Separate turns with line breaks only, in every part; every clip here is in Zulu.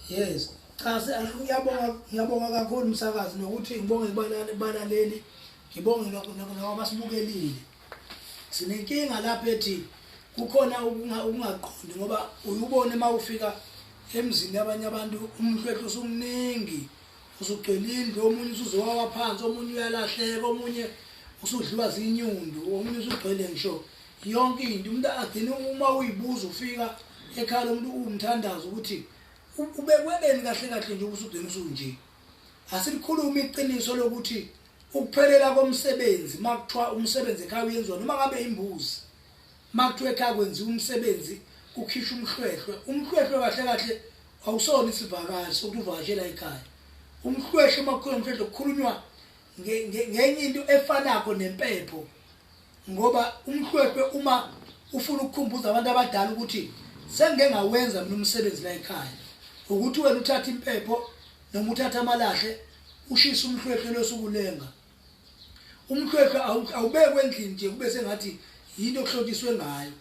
Yes. Cha ngiyabonga kakhulu umsakazi nokuthi ngibonge balaleli. Ngibonge nabasibukelile. Sinenkinga lapha ethi kukhona ukungaqondi ngoba uyubone mawufika emzini yabanye abantu umhlwehlwe usumningi. Usugcwele indlu, omunye usuzowa phansi, omunye uyalahleka, omunye usudliwa zinyundu, omunye usugcwele ngisho yonke into. Umuntu agcina uma uyibuza ufika ekhaya lomuntu umthandazo ukuthi ubekwebeni kahle kahle nje usugcina usunje. Asilikhuluma iqiniso lokuthi ukuphelela komsebenzi makuthiwa umsebenzi ekhaya uyenziwa noma ngabe imbuzi. Makuthiwa ekhaya kwenziwa umsebenzi kukhishwa umhlwehlwe. Umhlwehlwe kahle kahle awusona isivakashi sokuthi uvakashela ekhaya. Umhlwehlwe makuthiwa umhlwehlwe kukhulunywa ngenye into efanako nempepho. Ngoba umhlwehlwe uma ufuna ukukhumbuza abantu abadala ukuthi sengeke ngawenza mina umsebenzi la ekhaya, ukuthi wena uthatha impepho noma uthatha amalahle ushisa umhlwehlwe losukulenga. Umhlwehlwe awubekwe endlini nje kube sengathi yinto okuhlotshiswe ngayo,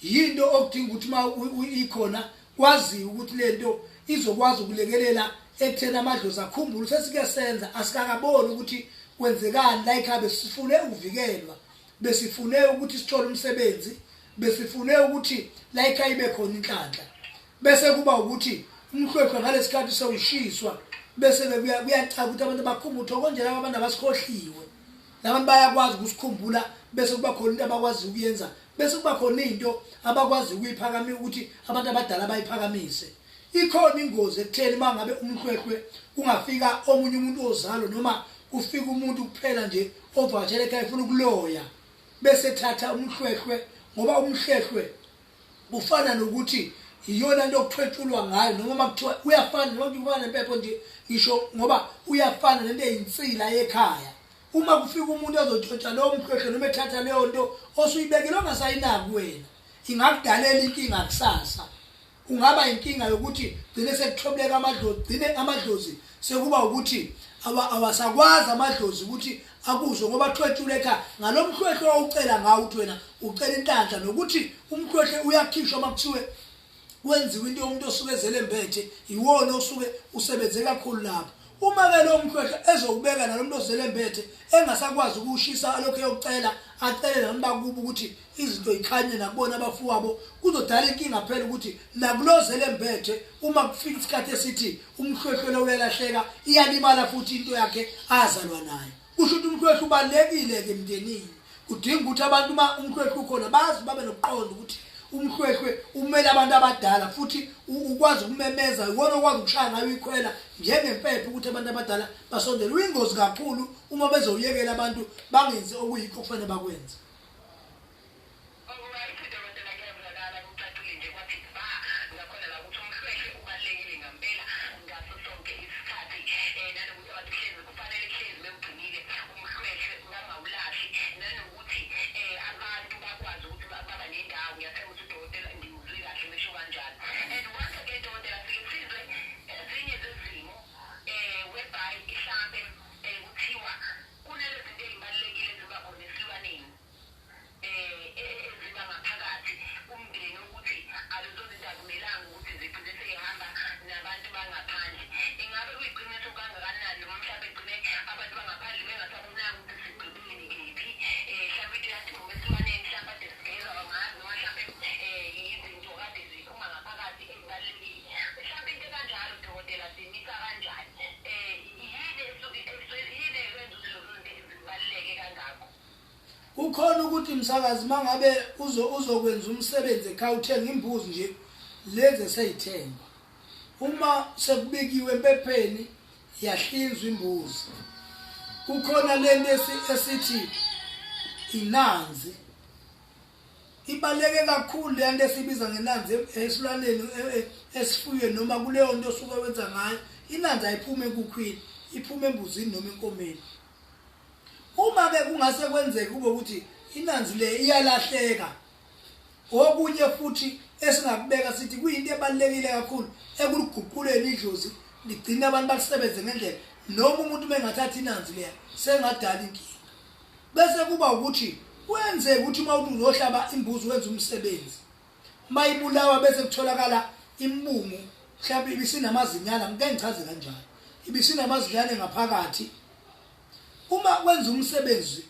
yinto okudinga ukuthi uma ikhona kwazi ukuthi lento izokwazi ukulekelela ekuthena amadlozi akhumbule sesike senza asikakaboni ukuthi kwenzekani la ekhaya. Besifune uvikelwa, besifune ukuthi sithole umsebenzi, besifune ukuthi la ekhaya ibe khona inhlanhla. Bese kuba ukuthi umhlwehlwe ngalesikhathi sewushiswa bese kuyacaka ukuthi abantu bakhumbule konje laba abantu abasikhohliwe. Labantu bayakwazi ukusikhumbula bese kuba khona into abakwazi ukuyenza, bese kuba khona into abakwazi ukuyiphakamisa ukuthi abantu abadala bayiphakamise. Ikhona ingozi ekutheni mangabe umhlwehlwe ungafika omunye umuntu ozalo noma ufika umuntu kuphela nje ovakashela ekhaya ufuna ukuloya bese thatha umhlwehlwe. Ngoba umhlwehlwe ufana nokuthi iyona into okuthwetshulwa ngayo noma makuthiwa uyafana noma kufana nempepho nje ngisho ngoba uyafana nento eyinsila ekhaya. Uma kufika umuntu ezotshontsha lo mhlwehlwe noma ethatha leyo nto osuyibekile ongasayinaki wena, ingakudalela inkinga kusasa. Ungaba inkinga yokuthi gcine sekuthobeleka amadlozi, gcine amadlozi sekuba ukuthi awasakwazi amadlozi ukuthi akuzwe ngoba thwetshule ekhaya ngalomhlwehlwe owucela ngawo uthi wena ucela inhlanhla nokuthi umhlwehlwe uyakhishwa makuthiwe wenziwe into yomuntu osuke ezele mbethe iwona osuke usebenze kakhulu lapho. Uma ke lo mhlwehlwe ezokubeka nalomuntu ozele mbethe engasakwazi ukushisa lokho eyokucela acele nabantu bakubo ukuthi izinto ikhanye nakubona abafuwabo, kuzodala inkinga phela ukuthi nakulozele mbethe uma kufika isikhathi esithi umhlwehlwe lo uyalahleka iyalimala futhi into yakhe azalwa nayo. Kusho ukuthi umhlwehlwe ubalekile ke emndenini. Kudinga ukuthi abantu uma umhlwehlwe ukhona bazi babe nokuqonda ukuthi umhlwehlwe umele abantu abadala futhi ukwazi ukumemeza iwona okwazi ukushaya ngayo ikhwela njengempepho ukuthi abantu abadala basondele. Uyingozi kakhulu uma bezoyekela abantu bangenzi okuyikho kufanele bakwenze. Ukhona ukuthi umsakazi mangabe uzokwenza umsebenzi ekhaya uthenga imbuzi nje lezi eseyithenga. Uma sekubikiwe empepheni yahlinzwa imbuzi. Kukhona lento esithi inanzi. Ibaleke kakhulu le nto esibiza ngenanzi esilwaneni esifuye noma kuleyo nto osuke wenza ngayo. Inanzi ayiphuma enkukhwini, iphuma embuzini noma enkomeni. Uma ke kungase kwenzeke kube ukuthi inanzi le iyalahleka, okunye futhi esingakubeka sithi kuyinto ebalekile kakhulu ekuguquleni idlozi ligcina abantu bakusebenze ngendlela noma umuntu mengathatha inanzi leya sengadala inkinga. Bese kuba ukuthi kwenze ukuthi uma uzohlaba imbuzi wenza umsebenzi mayibulawa bese kutholakala imbungu mhlawumbe ibisinamazinyana ngeke ngichaze kanjalo ibisinamazinyana ngaphakathi uma wenza umsebenzi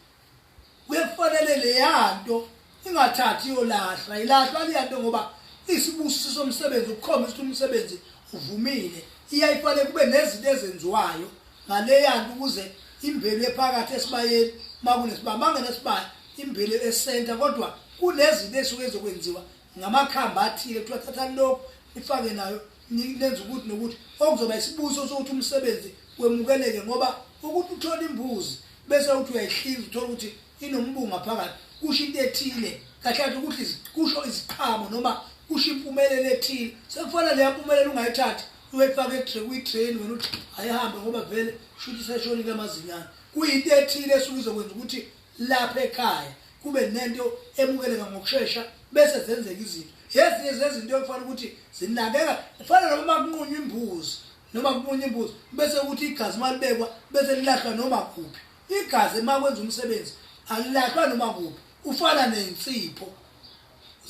kuyefanele le yanto ingathathi yolahla ilahlwa liyanto ngoba isibusiso somsebenzi ukukhomba ukuthi umsebenzi uvumile iyayifanele kube nezinto ezenziwayo ngale yanto ukuze imvelo ephakathi esibayeni makunesibaya mangenesibaya imvelo esenta kodwa kunezinto esuke ezokwenziwa ngamakhamba athile kuthiwa thathani lokho ifake nayo nenza ukuthi nokuthi okuzoba isibuso sokuthi umsebenzi wemukeleke ngoba ukuthi uthola imbuzi bese uthi uyayihliza uthola ukuthi inombunga phakathi kusho into ethile kahle ukuthi kusho iziqhamo noma kusho impumelelo ethile sekufanele le mpumelelo ungayithathi uyifake kwi-train wena uthi ayihambe ngoba vele shuthi seshonile amazinyana kuyinto ethile esuke izokwenza ukuthi lapha ekhaya kube nento emukeleka ngokusheshsha bese zenzeka izinto ezinye zezinto ekufanele ukuthi zinakeka kufanele noma kunqunywa imbuzi noma kunqunywa imbuzi bese ukuthi igazi malibekwa bese lilahlwa noma kuphi igazi emakwenza umsebenzi alilahlwa noma kuphi ufana nensipho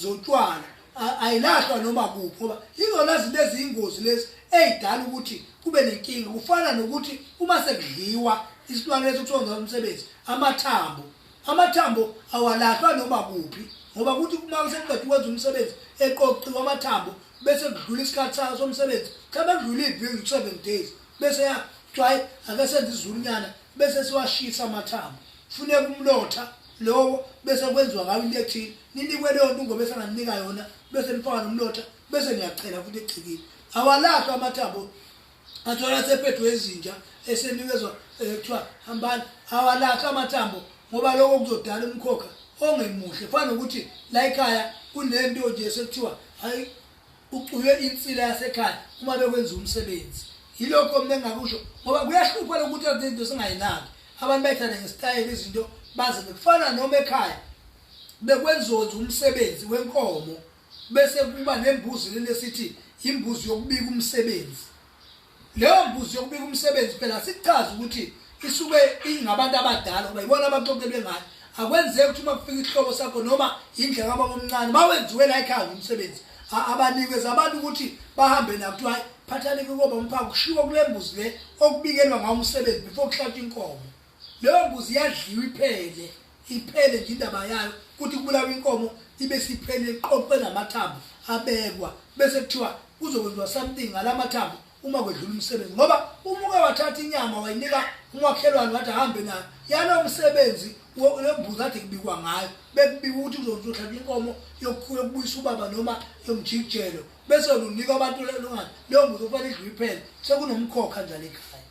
zotshwala ayilahlwa noma kuphi ngoba izona zinto eziyingozi lezi eyidala ukuthi kube nenkinga kufana nokuthi uma sekudliwa isilwane leso kuthiwa umsebenzi amathambo awalahlwa noma kuphi ngoba kuthi uma sekuqeda ukwenza umsebenzi eqoqiwe amathambo bese kudlula isikhathi sayo somsebenzi cha bekudlula iviki 7 days bese yatry ake senze izulunyana bese siwashisa amathambo kufuneka umlotha lowo bese kwenziwa ngayo into ethile ninikwe leyo nto ngoba bese nganika yona bese nifaka nomlotha bese niyachela futhi echikile awalahlwa amathambo athola sephethwe ezinja esenikezwa kuthiwa hambani awalahlwa amathambo ngoba lokho kuzodala umkhokha ongemuhle fana ukuthi la ekhaya kunento nje sekuthiwa hayi ucuye insila yasekhaya uma bekwenza umsebenzi yilokho mina engakusho ngoba kuyahlupha lokuthi izinto singayinaki abantu bayithanda ngesitayile izinto baze bekufana noma ekhaya bekwenzoza umsebenzi wenkomo bese kuba nembuzi lesithi imbuzi yokubika umsebenzi leyo mbuzi yokubika umsebenzi phela sichaza ukuthi isuke ingabantu abadala ngoba ibona abaqoqelwe ngayo akwenzeki ukuthi uma kufika isihlobo sakho noma indlela kababa omncane mawenziwe la ekhaya umsebenzi abanikeza abantu ukuthi bahambe nakho hayi phathani ngoba umphako kushiwo kule mbuzi le okubikelwa ngawo umsebenzi before kuhlatshwa inkomo leyo mbuzi yadliwa iphele nje indaba yayo ukuthi kubulawa inkomo ibe siphele iqoqwe namathambo abekwa bese kuthiwa kuzokwenziwa something ngalamathambo uma kwedlula umsebenzi ngoba uma wathatha inyama wayinika umakhelwane wathi ahambe nayo yalo umsebenzi lembuzi athi kubikwa ngayo bekubika ukuthi kuzohlatshwa inkomo yokubuyisa ubaba noma yomjikijelo bese unika abantu lengane leyo mbuzi ufanele idliwe iphele sekunomkhokha njalo ekhaya.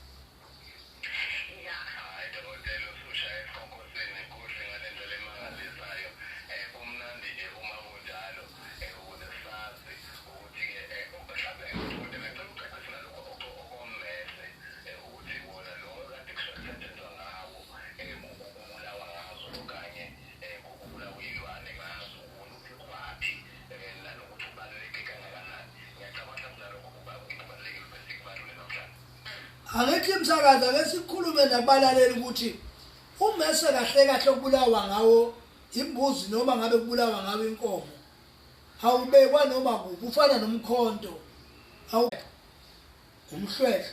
Angithi msakaza lesikhulume nabalaleli ukuthi umese kahle ukubulawa ngawo imbuzi noma ngabe kubulawa ngawo inkomo awubekwa noma kuphi ufana nomkhonto umhlwehle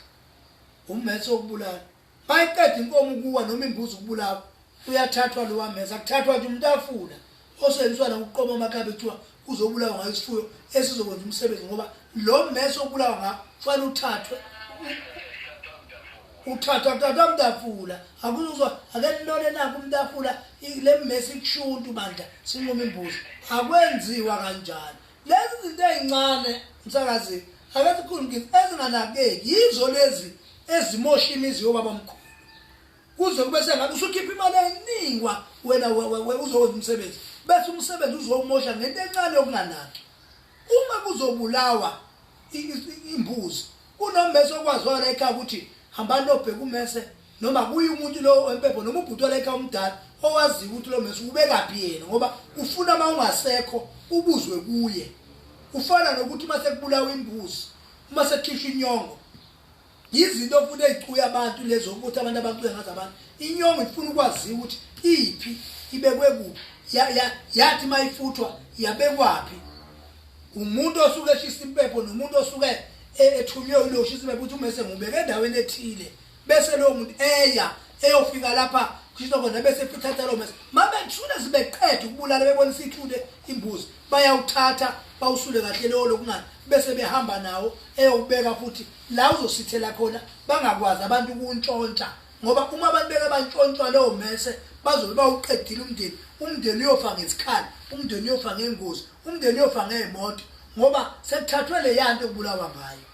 umese okubulala bayiqeda inkomo kuwa noma imbuzi ukubulawa uyathathwa lo wamese akuthathwa nje umntafula osenziswa nokuqoma amakhabe kuthiwa uzobulawa ngayo isifuyo esizokwenza umsebenzi ngoba lo mese okubulawa ngawo kufanele uthatha umntafula akuzwa akenilole nakho umntafula le mmesi kushuntu bandla sinqoma imbuzi akwenziwa kanjalo lezi zinto ezincane msakazi akathi khulumkini ezinganakeki yizo lezi ezimosha imizi yobaba omkhulu kuze kube sengathi usukhipha imali eningwa wena uzokwenza umsebenzi bese umsebenzi uzowumosha ngento encane yokunganaki uma kuzobulawa imbuzi kunommese okwaziwa la ekhaya ukuthi hamba nobheka umese noma kuyi umuntu lo wempepho noma ubhuti la ekhaya omdala owazi ukuthi lo mese ubekaphi yena ngoba ufuna mawungasekho ubuzwe kuye ufana nokuthi mase kubulawa imbuzi uma sekhishwa inyongo izinto ofuna ezicuya abantu lezo ukuthi abantu abacuya ngazi abantu inyongo ifuna ukwazi ukuthi iphi ibekwe kuphi yathi mayifuthwa yabekwaphi umuntu osuke eshisa impepho nomuntu osuke ethunywe ulosho isibe ukuthi umese ngubeke endaweni ethile bese lo muntu eyofika lapha kuzokona bese fithatha lo mase mabethule sibeqedwe ukubulala bebonisa ithule imbuzi bayawuthatha bawusule kahle lo lokungani bese behamba nawo eyobeka futhi la uzosithela khona bangakwazi abantu ukuntshontsha ngoba uma abantu beke bantshontshwa lo mese bazobe bawuqedile umndeni uyofa ngesikhali umndeni uyofa ngengozi umndeni uyofa ngeemoto ngoba sekuthathwe le yanto okubulawa ngayo.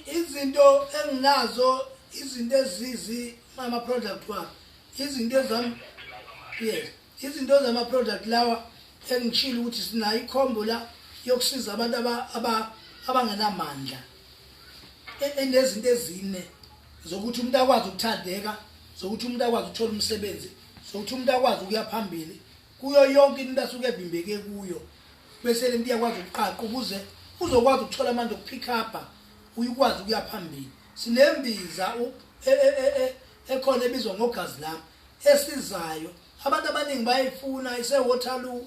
Izinto enginazo izinto ezizi ama product wa izinto zami izinto zama product lawa engishilo ukuthi sinayo ikhombo la yokusiza abantu abangenamandla enezinto ezine zokuthi umuntu akwazi ukuthandeka zokuthi umuntu akwazi ukuthola umsebenzi zokuthi umuntu akwazi ukuya phambili kuyo yonke into asuke evimbeke kuyo bese lento iyakwazi ukuqaqa ukuze uzokwazi ukuthola amandla okupick up uyikwazi ukuya phambili. Sinembiza ekhona ebizwa ngogazi lami esizayo abantu abaningi bayifuna ise Waterloo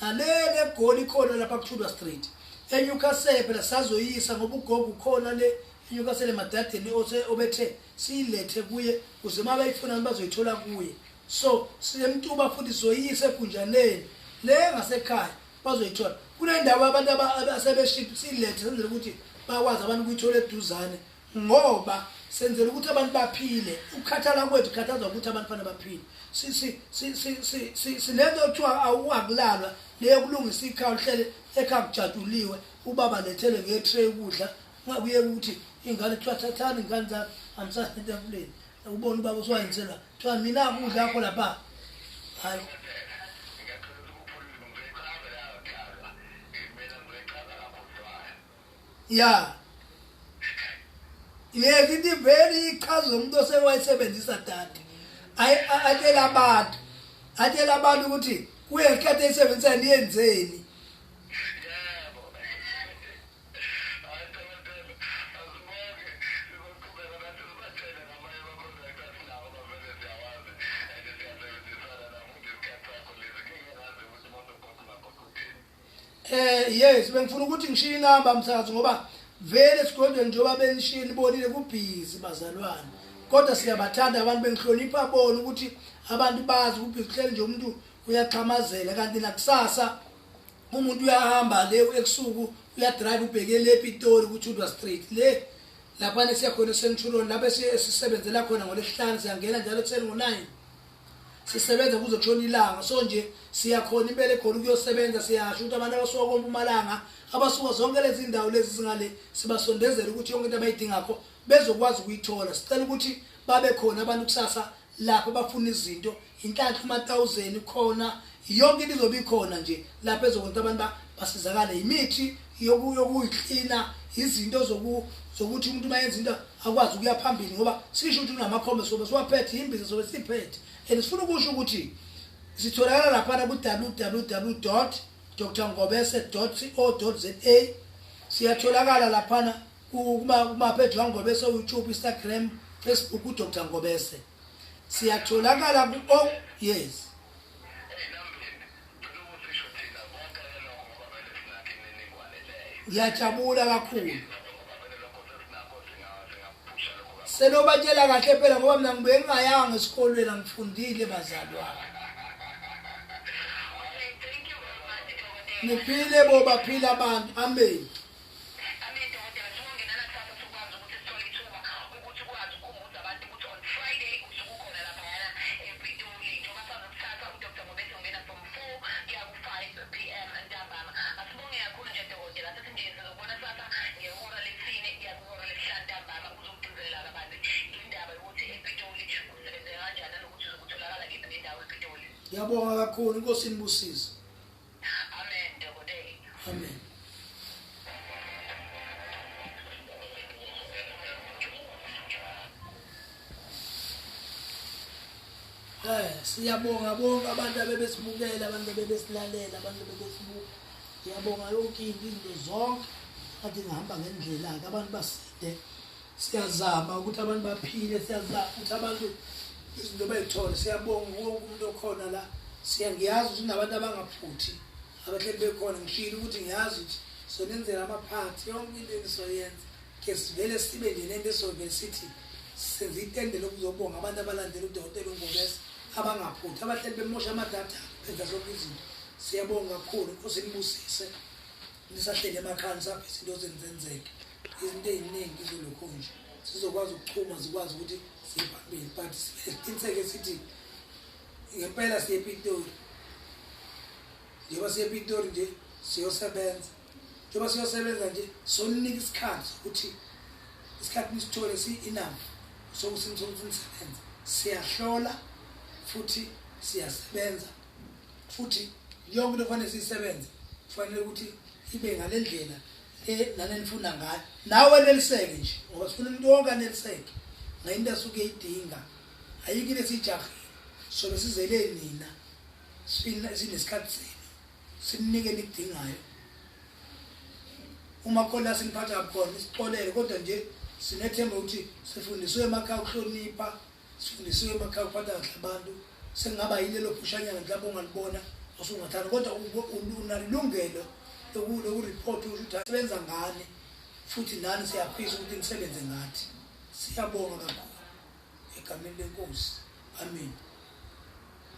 nalele egoli khona lapha kuThulwa Street eNewcastle phela sazoyisa ngoba ugogo ukhona le eNewcastle emadadeni obethe silethe kuye kuze mabayifuna bazoyithola kuye so siyemtuba futhi soyise ekhunjaneni le ngasekhaya bazoyithola kule ndawo abantu abasebeship silethe senzele ukuthi bakwazi abantu ukuyithola eduzane ngoba senzele ukuthi abantu baphile ukukhathala kwethu khathaza ukuthi abantu fanele baphile sinento ekuthiwa awukulalwa leyo kulungisa ikhaya uhlele ekhaya kujaduliwe ubaba lethele ngetray ukudla ungabuye ukuthi ingane kuthiwa thathani ingane zakho amsana etafuleni ubona ubaba uswayinzela kuthiwa mina ukudla yakho lapha hayi ya into iveli ichaza umuntu osewayisebenzisa dade atshela abantu ukuthi kuye ngesikhathi esebenzisa niyenzeni yes bengifuna ukuthi ngishiye inamba msakazi ngoba vele sigodwe njengoba benishini bonile kubhizi bazalwane kodwa siyabathanda abantu benhlonipha bona ukuthi abantu bazi ukuthi kuhleli nje umuntu uyaqhamazela kanti nakusasa umuntu uyahamba le ekusuku uyadrive ubheke le Pitori kuThudwa Street le lapha nesiyakhona eCenturion lapha sisebenzela khona ngolesihlanu siyangena njalo ekuseni ngo9 sisebenza kuze kutshona ilanga so nje siyakhona impela khona ukuyosebenza siyasho ukuthi abantu abasuka koMpumalanga abasuka zonke lezi indawo lezi singale sibasondezela ukuthi yonke into abayidingakho bezokwazi ukuyithola sicela ukuthi babe khona abantu kusasa lapho bafuna izinto inhlanhla 1000 khona yonke into izobe ikhona nje lapho ezokwenza abantu basizakale imithi yokuyiklina izinto zokuthi umuntu mayenza into akwazi ukuya phambili ngoba sisho ukuthi unamakhombe sobe siwaphethe imbizo sobe siphethe and sifuna ukusho ukuthi sitholakala lapha ku www.drngobese.co.za siyatholakala lapha kuma page kaNgobese YouTube Instagram Facebook uDr Ngobese siyatholakala ku yes ngiyajabula kakhulu senobatshela kahle phela ngoba mina ngibe ngingayanga esikolweni angifundile bazalwane niphile bo baphila abantu amen Ngiyabonga kakhulu inkosi inibusise.
Amen ndokodela.
Amen. Siyabonga bonke abantu abebesibukela abantu abebesilalela abantu abebesibuka. Ngiyabonga yonke izinto zonke athi ngihamba ngendlela ke abantu baside siyazama ukuthi abantu baphile siyazama ukuthi abantu izinto bayithole siyabonga wonke umuntu okhona la siyangiyazi ukuthi nabantu abangaphuthi abahleli bekhona ngishilo ukuthi ngiyazi ukuthi sonenzela amaphathi yonke into esizoyenza ke sivele sibe nento esovele sithi senze itende lokuzobonga abantu abalandela uDokotela uNgobese abangaphuthi abahleli bemosha amadatha benza zonke izinto siyabonga kakhulu inkosi inibusise nisahlele emakhaya saphe izinto zenzenzeke izinto eziningi izolokho nje sizokwazi ukuchuma zikwazi ukuthi siphambili but siqiniseke sithi ngempela siye ePitori njengoba siye ePitori nje siyosebenza njengoba siyosebenza nje sonika isikhathi ukuthi isikhathi nisithole si-enough sokusebenza siyahlola futhi siyasebenza futhi yonke into kufanele siyisebenze kufanele ukuthi ibe ngalendlela nanenifuna ngayo nawe neliseke nje ngoba sifuna umuntu wonke aneliseke ngayinto asuke idinga ayikile sijahile so besizele nina sinesikhathi senu sinike nikudingayo uma khona siniphatha khona isixolele kodwa nje sinethemba ukuthi sifundiswe emakhaya ukuhlonipha sifundiswe emakhaya ukuphatha kahle abantu sengaba yilelo phushanyana mhlawumbe ungalibona osungathanda kodwa unalilungelo lokureport ukuthi asebenza ngani futhi nani siyaphisa ukuthi nisebenze ngathi siyabonga kakhulu egameni lenkosi amen.